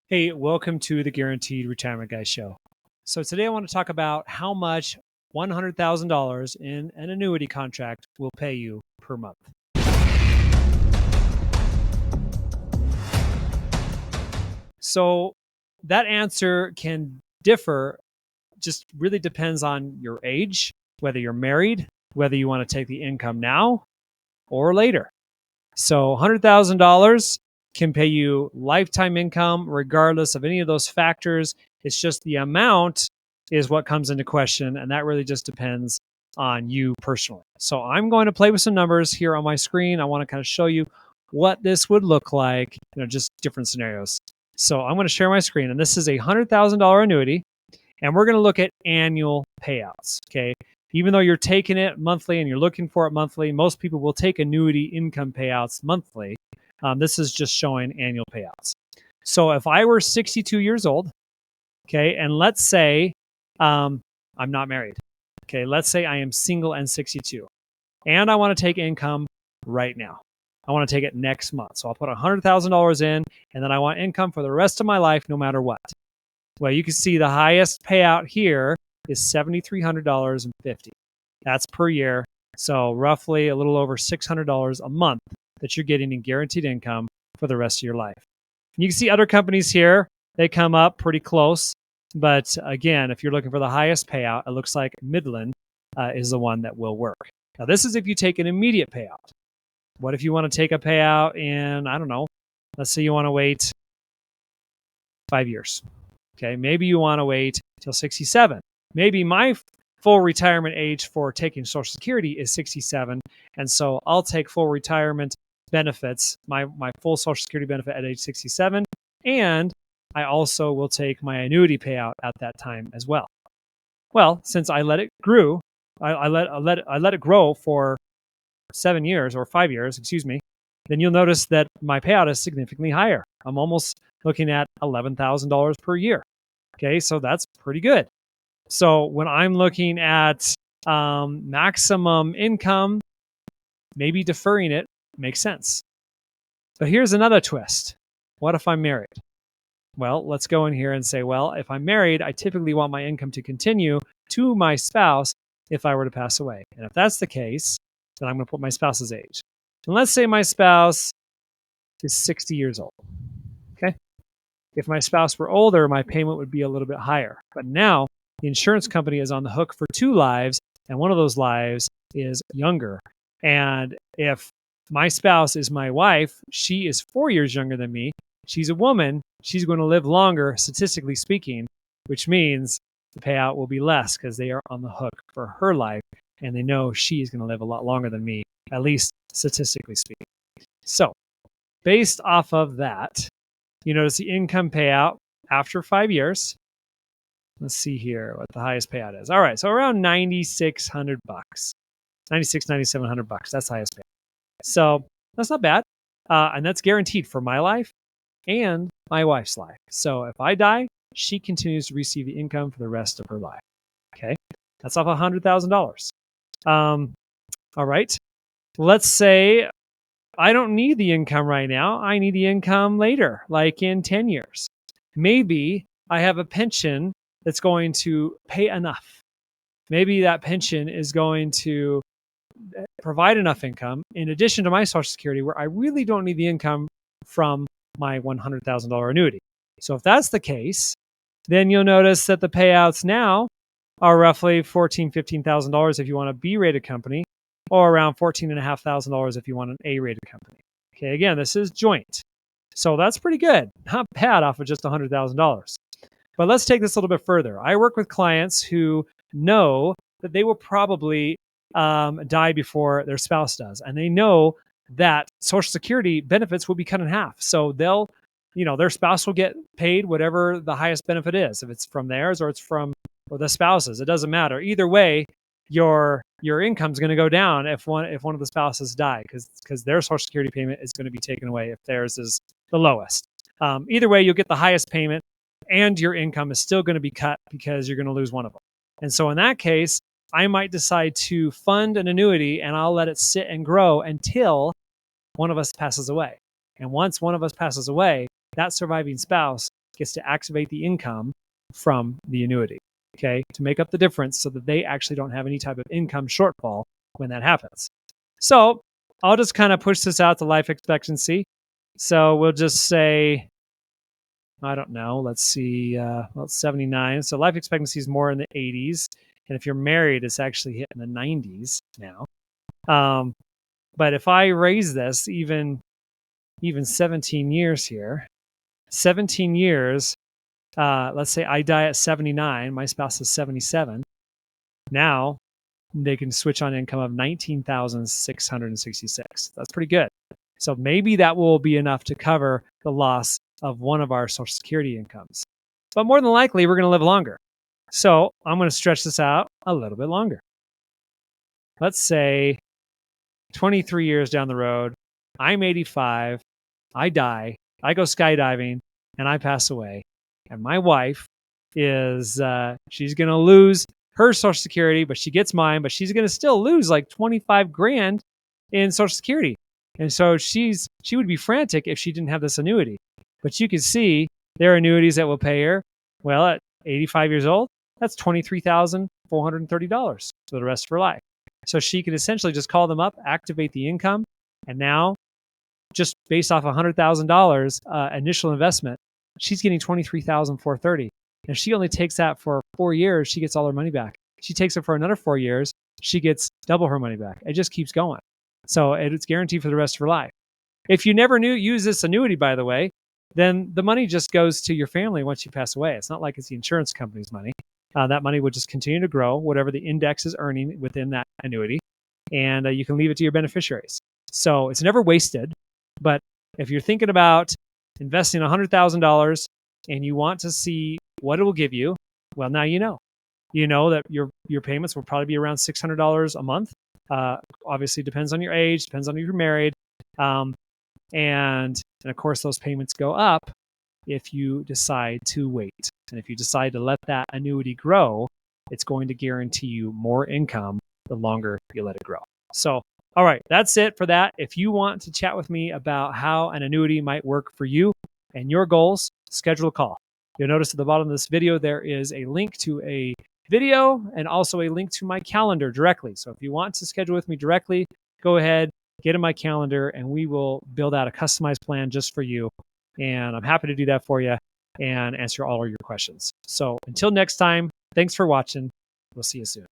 Hey, welcome to the Guaranteed Retirement Guy Show. So today I want to talk about how much $100,000 in an annuity contract will pay you per month. So that answer can differ, just really depends on your age, whether you're married, whether you want to take the income now or later. So $100,000 can pay you lifetime income regardless of any of those factors. It's just the amount is what comes into question, and that really just depends on you personally. So I'm going to play with some numbers here on my screen. I want to kind of show you what this would look like, just different scenarios. So I'm going to share my screen, and this is a $100,000 annuity, and we're going to look at annual payouts, okay? Even though you're taking it monthly and you're looking for it monthly, most people will take annuity income payouts monthly. This is just showing annual payouts. So if I were 62 years old, okay, and let's say I'm not married, okay, let's say I am single and 62, and I want to take income right now. I want to take it next month. So I'll put $100,000 in, and then I want income for the rest of my life, no matter what. Well, you can see the highest payout here is $7,300.50. That's per year. So roughly a little over $600 a month that you're getting in guaranteed income for the rest of your life. You can see other companies here, they come up pretty close. But again, if you're looking for the highest payout, it looks like Midland is the one that will work. Now, this is if you take an immediate payout. What if you want to take a payout in, I don't know, let's say you want to wait 5 years. Okay, maybe you want to wait till 67. Maybe my full retirement age for taking Social Security is 67, and so I'll take full retirement benefits, my full Social Security benefit at age 67, and I also will take my annuity payout at that time as well. Well, since I let it grow, I let it grow for 7 years or 5 years, excuse me, then you'll notice that my payout is significantly higher. I'm almost looking at $11,000 per year. Okay, so that's pretty good. So when I'm looking at maximum income, maybe deferring it makes sense. But here's another twist. What if I'm married? Well, let's go in here and say, well, if I'm married, I typically want my income to continue to my spouse if I were to pass away. And if that's the case, then I'm going to put my spouse's age. And let's say my spouse is 60 years old. Okay. If my spouse were older, my payment would be a little bit higher. But now the insurance company is on the hook for 2 lives, and one of those lives is younger. And if my spouse is my wife, she is 4 years younger than me. She's a woman. She's going to live longer, statistically speaking, which means the payout will be less because they are on the hook for her life, and they know she's going to live a lot longer than me, at least statistically speaking. So based off of that, you notice the income payout after 5 years. Let's see here what the highest payout is. All right, so around $9,600, $9,700. That's the highest payout. So that's not bad, and that's guaranteed for my life and my wife's life. So if I die, she continues to receive the income for the rest of her life. Okay, that's off $100,000. All right, let's say I don't need the income right now. I need the income later, like in 10 years. Maybe I have a pension that's going to pay enough. Maybe that pension is going to provide enough income in addition to my Social Security where I really don't need the income from my $100,000 annuity. So if that's the case, then you'll notice that the payouts now are roughly $14,000, $15,000 if you want a B-rated company, or around $14,500 if you want an A-rated company. Okay, again, this is joint. So that's pretty good. Not bad off of just $100,000. But let's take this a little bit further. I work with clients who know that they will probably die before their spouse does. And they know that Social Security benefits will be cut in half. So they'll, their spouse will get paid whatever the highest benefit is. If it's from theirs or it's from the spouse's, it doesn't matter. Either way, your income is going to go down if one of the spouses die because their Social Security payment is going to be taken away if theirs is the lowest. Either way, you'll get the highest payment, and your income is still going to be cut because you're going to lose one of them. And so in that case, I might decide to fund an annuity and I'll let it sit and grow until one of us passes away. And once one of us passes away, that surviving spouse gets to activate the income from the annuity, okay, to make up the difference so that they actually don't have any type of income shortfall when that happens. So I'll just kind of push this out to life expectancy. So we'll just say, I don't know, let's see, well, it's 79. So life expectancy is more in the 80s. And if you're married, it's actually hitting the 90s now. But if I raise this even 17 years here, 17 years, let's say I die at 79, my spouse is 77. Now they can switch on income of 19,666. That's pretty good. So maybe that will be enough to cover the loss of one of our Social Security incomes. But more than likely, we're going to live longer. So I'm going to stretch this out a little bit longer. Let's say 23 years down the road, I'm 85, I die, I go skydiving, and I pass away. And my wife is, she's going to lose her Social Security, but she gets mine, but she's going to still lose like 25 grand in Social Security. And so she would be frantic if she didn't have this annuity. But you can see there are annuities that will pay her, well, at 85 years old, that's $23,430 for the rest of her life. So she can essentially just call them up, activate the income, and now just based off $100,000 initial investment, she's getting $23,430. And if she only takes that for 4 years, she gets all her money back. She takes it for another 4 years, she gets double her money back. It just keeps going. So it's guaranteed for the rest of her life. If you never use this annuity, by the way, then the money just goes to your family once you pass away. It's not like it's the insurance company's money. That money will just continue to grow, whatever the index is earning within that annuity, and you can leave it to your beneficiaries. So it's never wasted. But if you're thinking about investing $100,000 and you want to see what it will give you, well, now you know. You know that your payments will probably be around $600 a month. Obviously, depends on your age, depends on if you're married. And of course, those payments go up if you decide to wait. And if you decide to let that annuity grow, it's going to guarantee you more income the longer you let it grow. So, all right, that's it for that. If you want to chat with me about how an annuity might work for you and your goals, schedule a call. You'll notice at the bottom of this video, there is a link to a video and also a link to my calendar directly. So if you want to schedule with me directly, go ahead, get in my calendar, and we will build out a customized plan just for you. And I'm happy to do that for you and answer all of your questions. So until next time, thanks for watching. We'll see you soon.